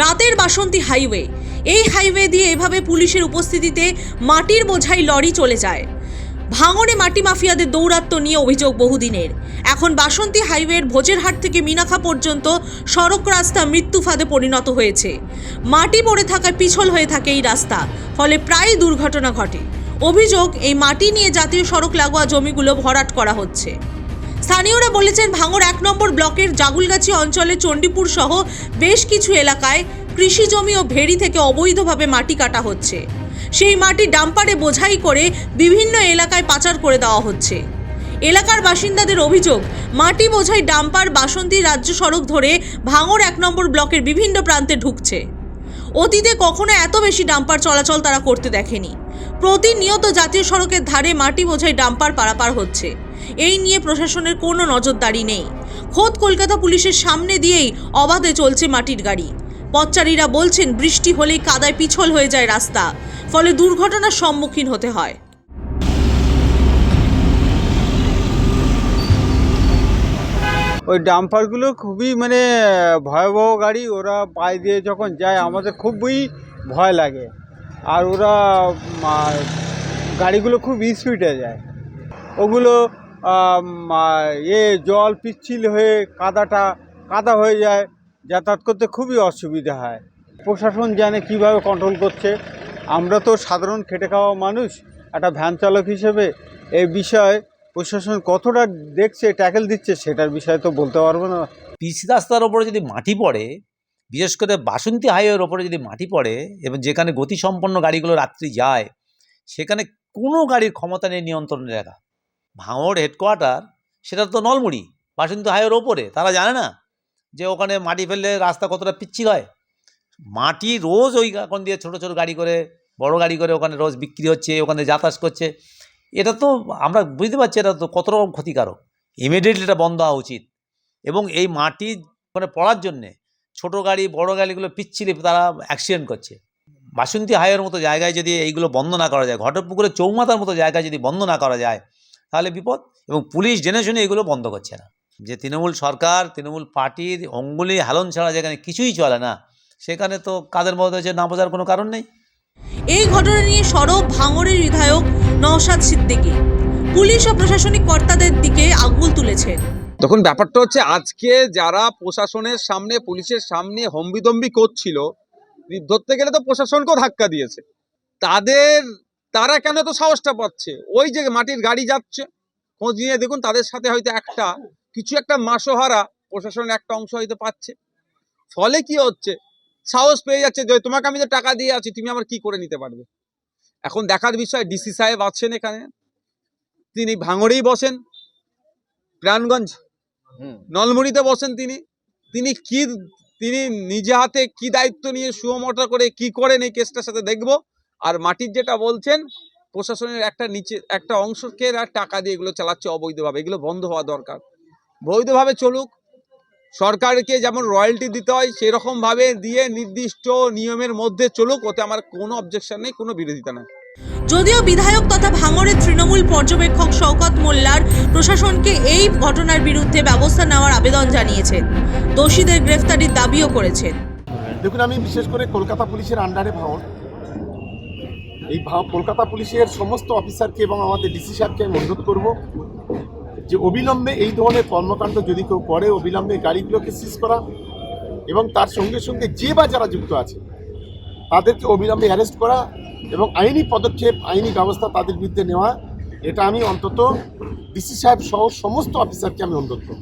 রাতের বাসন্তী হাইওয়ে, এই হাইওয়ে দিয়ে এভাবে পুলিশের উপস্থিতিতে মাটির বোঝাই লরি চলে যায়। ভাঙড়ে মাটি মাফিয়াদের দৌরাত্ম্য নিয়ে অভিযোগ বহুদিনের। এখন বাসন্তী হাইওয়ের ভোজেরহাট থেকে মিনাখা পর্যন্ত সড়ক রাস্তা মৃত্যু ফাঁদে পরিণত হয়েছে। মাটি পড়ে থাকায় পিছল হয়ে থাকে এই রাস্তা, ফলে প্রায় দুর্ঘটনা ঘটে। অভিযোগ, এই মাটি নিয়ে জাতীয় সড়ক লাগোয়া জমিগুলো ভরাট করা হচ্ছে। স্থানীয়রা বলেছেন, ভাঙড় 1 নম্বর ব্লকের জাগুলগাছি অঞ্চলে চণ্ডীপুর সহ বেশ কিছু এলাকায় কৃষি জমি ও ভেড়ি থেকে অবৈধভাবে মাটি কাটা হচ্ছে। সেই মাটি ডাম্পারে বোঝাই করে বিভিন্ন এলাকায় পাচার করে দেওয়া হচ্ছে। এলাকার বাসিন্দাদের অভিযোগ, মাটি বোঝাই ডাম্পার বাসন্তী রাজ্য সড়ক ধরে ভাঙড় 1 নম্বর ব্লকের বিভিন্ন প্রান্তে ঢুকছে। অতীতে কখনো এত বেশি ডাম্পার চলাচল তারা করতে দেখেনি। প্রতিনিয়ত জাতীয় সড়কের ধারে মাটি বোঝাই ডাম্পার পারাপার হচ্ছে। এই নিয়ে প্রশাসনের কোনো নজরদারি নেই। খোদ কলকাতা পুলিশের সামনে দিয়েই অবাধে চলছে মাটির গাড়ি। পথচারীরা বলছেন, বৃষ্টি হলেই কাদায় পিছল হয়ে যায় রাস্তা, ফলে দুর্ঘটনার সম্মুখীন হতে হয়। ওই ডাম্পারগুলো খুবই ভয়াবহ গাড়ি। ওরা পায়ে দিয়ে যখন যায় আমাদের খুবই ভয় লাগে। আর ওরা গাড়িগুলো খুব স্পিডে যায়। ওগুলো জল পিচ্ছিল হয়ে কাদা হয়ে যায়, যাতায়াত করতে খুবই অসুবিধা হয়। প্রশাসন জানে কিভাবে কন্ট্রোল করছে। আমরা তো সাধারণ খেটে খাওয়া মানুষ, একটা ভ্যান চালক হিসেবে এই বিষয়ে প্রশাসন কতটা দেখছে, ট্যাকেল দিচ্ছে, সেটার বিষয়ে তো বলতে পারবো না। পিচ রাস্তার ওপরে যদি মাটি পড়ে, বিশেষ করে বাসন্তী হাইওয়ের ওপরে যদি মাটি পড়ে এবং যেখানে গতিসম্পন্ন গাড়িগুলো রাত্রি যায়, সেখানে কোনো গাড়ির ক্ষমতা নেই নিয়ন্ত্রণে রাখা। ভাঙড় হেডকোয়ার্টার সেটা তো নলমুড়ি, বাসন্তী হাইওয়ের ওপরে। তারা জানে না যে ওখানে মাটি ফেললে রাস্তা কতটা পিচ্ছিল হয়। মাটি রোজ ওই এখন দিয়ে ছোটো ছোটো গাড়ি করে, বড় গাড়ি করে ওখানে রোজ বিক্রি হচ্ছে, ওখানে যাতায়াত করছে। এটা তো আমরা বুঝতে পারছি এটা তো কত রকম ক্ষতিকারক। ইমিডিয়েটলি এটা বন্ধ হওয়া উচিত। এবং এই মাটি পড়ার জন্যে ছোটো গাড়ি বড় গাড়িগুলো পিচ্ছিলে তারা অ্যাক্সিডেন্ট করছে। বাসন্তী হাইওয়ের মতো জায়গায় যদি এইগুলো বন্ধ না করা যায়, ঘটকপুকুরের চৌমাথার মতো জায়গায় যদি বন্ধ না করা যায়, তাহলে বিপদ। এবং পুলিশ জেনে শুনে এগুলো বন্ধ করছে না। যে তৃণমূল সরকার, তৃণমূল পার্টির অঙ্গুলি হেলন ছাড়া যেখানে কিছুই চলে না, সেখানে তো কাদের মধ্যে হচ্ছে না বোঝার কোনো কারণ নেই। এই ঘটনা নিয়ে সরব ভাঙড়ের বিধায়ক নওশাদ সিদ্দিকী। পুলিশ ও প্রশাসনিক কর্তাদের দিকে আঙুল তুলেছেন। তখন ব্যাপারটা হচ্ছে, আজকে যারা প্রশাসনের সামনে, পুলিশের সামনে হম্বিদম্বি করছিল, ধরতে গেলে তো প্রশাসনকেও ধাক্কা দিয়েছে। তারা কেন তো সাহসটা পাচ্ছে? ওই যে মাটির গাড়ি যাচ্ছে, খোঁজ নিয়ে দেখুন, তাদের সাথে হয়তো কিছু একটা মাসোহারা প্রশাসনের একটা অংশ হয়তো পাচ্ছে। ফলে কি হচ্ছে, সাহস পেয়ে যাচ্ছে যে তোমাকে আমি যে টাকা দিয়ে আছি, তুমি আমার কি করে নিতে পারবে। এখন দেখার বিষয়, ডিসি সাহেব আছেন এখানে, তিনি ভাঙড়েই বসেন, প্রাণগঞ্জ নলমুড়িতে বসেন। তিনি নিজে হাতে কি দায়িত্ব নিয়ে সুমোটা করে কি করেন এই কেসটার সাথে দেখব। আর মাটির যেটা বলছেন, প্রশাসনের একটা অংশকে টাকা দিয়ে এগুলো চালাচ্ছে অবৈধভাবে। এগুলো বন্ধ হওয়া দরকার। বৈধভাবে চলুক, সরকারকে যেমন রয়্যালটি দিতে হয় সেরকম ভাবে দিয়ে নির্দিষ্ট নিয়মের মধ্যে চলুক। ওতে আমার কোনো অবজেকশন নেই, কোনো বিরোধিতা নেই। যদিও বিধায়ক তথা ভাঙড়ের তৃণমূল পর্যবেক্ষক শওকত মোল্লার প্রশাসনকে এই ঘটনার বিরুদ্ধে ব্যবস্থা নেওয়ার আবেদন জানিয়েছেন, দোষীদের গ্রেফতারির দাবিও করেছেন। দেখুন, আমি বিশেষ করে কলকাতা পুলিশের আন্ডারে ভাঙড়, এই কলকাতা পুলিশের সমস্ত অফিসারকে এবং আমাদের ডিসি সাহেবকে আমি অনুরোধ করব যে অবিলম্বে এই ধরনের কর্মকাণ্ড যদি কেউ করে, অবিলম্বে গাড়িগুলোকে সিজ করা এবং তার সঙ্গে সঙ্গে যে বা যারা যুক্ত আছে তাদেরকে অবিলম্বে অ্যারেস্ট করা এবং আইনি পদক্ষেপ, আইনি ব্যবস্থা তাদের বিরুদ্ধে নেওয়া। এটা আমি অন্তত ডিসি সাহেব সহ সমস্ত অফিসারকে আমি অনুরোধ করব।